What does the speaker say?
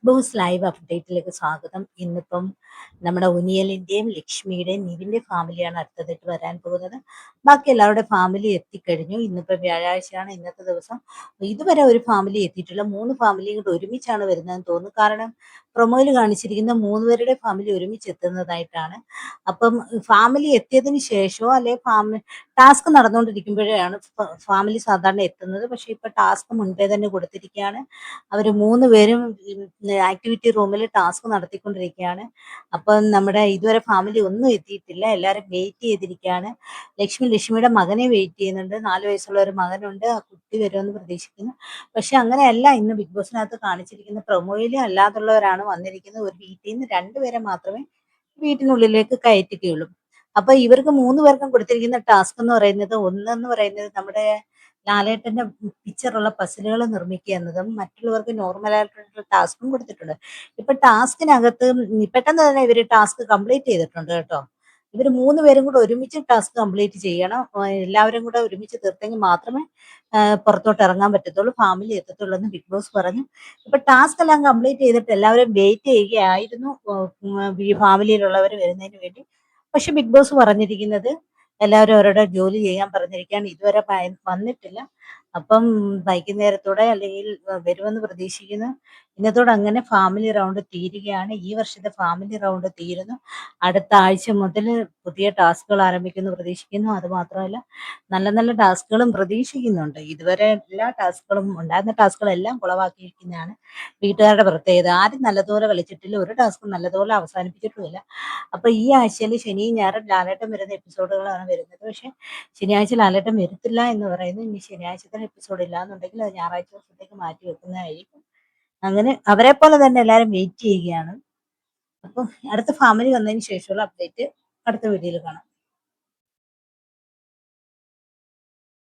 Big boss live അപ്ഡേറ്റിലേക്ക് സ്വാഗതം. ഇന്നിപ്പം നമ്മുടെ ഉനിയലിന്റെയും ലക്ഷ്മിയുടെയും നിവിന്റെ ഫാമിലിയാണ് അടുത്തതായിട്ട് വരാൻ പോകുന്നത്. ബാക്കി എല്ലാവരുടെ ഫാമിലി എത്തിക്കഴിഞ്ഞു. ഇന്നിപ്പം വ്യാഴാഴ്ചയാണ്, ഇന്നത്തെ ദിവസം. ഇതുവരെ ഒരു ഫാമിലി എത്തിയിട്ടില്ല. 3 ഫാമിലിയും കൂടെ ഒരുമിച്ചാണ് വരുന്നതെന്ന് തോന്നുന്നു. കാരണം പ്രൊമോയിൽ കാണിച്ചിരിക്കുന്ന 3 പേരുടെ ഫാമിലി ഒരുമിച്ച് എത്തുന്നതായിട്ടാണ്. അപ്പം ഫാമിലി എത്തിയതിന് ശേഷമോ അല്ലെ ടാസ്ക് നടന്നുകൊണ്ടിരിക്കുമ്പോഴാണ് ഫാമിലി സാധാരണ എത്തുന്നത്. പക്ഷെ ഇപ്പൊ ടാസ്ക് മുൻപേ തന്നെ കൊടുത്തിരിക്കുകയാണ്. അവർ 3 പേരും ആക്ടിവിറ്റി റൂമിൽ ടാസ്ക് നടത്തിക്കൊണ്ടിരിക്കുകയാണ്. അപ്പം നമ്മുടെ ഇതുവരെ ഫാമിലി ഒന്നും എത്തിയിട്ടില്ല. എല്ലാവരും വെയിറ്റ് ചെയ്തിരിക്കുകയാണ്. ലക്ഷ്മിയുടെ മകനെ വെയിറ്റ് ചെയ്യുന്നുണ്ട്. 4 വയസ്സുള്ള ഒരു മകനുണ്ട്. ആ കുട്ടി വരുമെന്ന് പ്രതീക്ഷിക്കുന്നു. പക്ഷെ അങ്ങനെയല്ല, ഇന്ന് ബിഗ് ബോസിനകത്ത് കാണിച്ചിരിക്കുന്ന പ്രൊമോയിൽ അല്ലാതുള്ളവരാണ് വന്നിരിക്കുന്നത്. ഒരു വീട്ടിൽ നിന്ന് 2 പേരെ മാത്രമേ വീട്ടിനുള്ളിലേക്ക് കയറ്റുകയുള്ളൂ. അപ്പൊ ഇവർക്ക് 3 പേർക്കും കൊടുത്തിരിക്കുന്ന ടാസ്ക് എന്ന് പറയുന്നത്, ഒന്നെന്ന് പറയുന്നത് നമ്മുടെ ലാലേട്ടന്റെ പിക്ചറുള്ള പസിലുകൾ നിർമ്മിക്കുക എന്നതും, മറ്റുള്ളവർക്ക് നോർമൽ ആയിട്ടുള്ള ടാസ്കും കൊടുത്തിട്ടുണ്ട്. ഇപ്പൊ ടാസ്കിനകത്ത് പെട്ടെന്ന് തന്നെ ഇവര് ടാസ്ക് കംപ്ലീറ്റ് ചെയ്തിട്ടുണ്ട് കേട്ടോ. ഇവര് 3 പേരും കൂടെ ഒരുമിച്ച് ടാസ്ക് കംപ്ലീറ്റ് ചെയ്യണം. എല്ലാവരും കൂടെ ഒരുമിച്ച് തീർത്തെങ്കിൽ മാത്രമേ പുറത്തോട്ട് ഇറങ്ങാൻ പറ്റത്തുള്ളൂ, ഫാമിലി എത്തത്തുള്ളൂ എന്ന് ബിഗ് ബോസ് പറഞ്ഞു. ഇപ്പൊ ടാസ്ക് എല്ലാം കംപ്ലീറ്റ് ചെയ്തിട്ട് എല്ലാവരും വെയിറ്റ് ചെയ്യുകയായിരുന്നു ഫാമിലിയിലുള്ളവർ വരുന്നതിന് വേണ്ടി. പക്ഷെ ബിഗ് ബോസ് പറഞ്ഞിരിക്കുന്നത് എല്ലാവരും അവരുടെ ജോലി ചെയ്യാൻ പറഞ്ഞിരിക്കുകയാണ്. ഇതുവരെ വന്നിട്ടില്ല. അപ്പം വൈകുന്നേരത്തോടെ അല്ലെങ്കിൽ വരുമെന്ന് പ്രതീക്ഷിക്കുന്നു. ഇന്നത്തോടെ അങ്ങനെ ഫാമിലി റൗണ്ട് തീരുകയാണ്. ഈ വർഷത്തെ ഫാമിലി റൗണ്ട് തീരുന്നു. അടുത്ത ആഴ്ച മുതൽ പുതിയ ടാസ്കുകൾ ആരംഭിക്കുമെന്ന് പ്രതീക്ഷിക്കുന്നു. അത് മാത്രമല്ല, നല്ല നല്ല ടാസ്കുകളും പ്രതീക്ഷിക്കുന്നുണ്ട്. ഇതുവരെ എല്ലാ ടാസ്കുകളും ഉണ്ടായിരുന്ന ടാസ്കുകളെല്ലാം കുളവാക്കിയിരിക്കുന്നതാണ് വീട്ടുകാരുടെ പ്രത്യേകത. ആരും നല്ലതുപോലെ കളിച്ചിട്ടില്ല, ഒരു ടാസ്കും നല്ലതുപോലെ അവസാനിപ്പിച്ചിട്ടുമില്ല. അപ്പൊ ഈ ആഴ്ചയിൽ ശനിയും ഞായറും ലാലേട്ടൻ വരുന്ന എപ്പിസോഡുകളാണ് വരുന്നത്. പക്ഷെ ശനിയാഴ്ച ലാലേട്ടൻ വരത്തില്ല എന്ന് പറയുന്നു. ഇനി ശനിയാഴ്ച തന്നെ എപ്പിസോഡ് ഇല്ലാന്നുണ്ടെങ്കിൽ അത് ഞായറാഴ്ച ദിവസത്തേക്ക് മാറ്റി വെക്കുന്നതായിരിക്കും. അങ്ങനെ അവരെ പോലെ തന്നെ എല്ലാവരും വെയിറ്റ് ചെയ്യുകയാണ്. അപ്പം അടുത്ത ഫാമിലി വന്നതിന് ശേഷമുള്ള അപ്ഡേറ്റ് അടുത്ത വീഡിയോയിൽ കാണാം.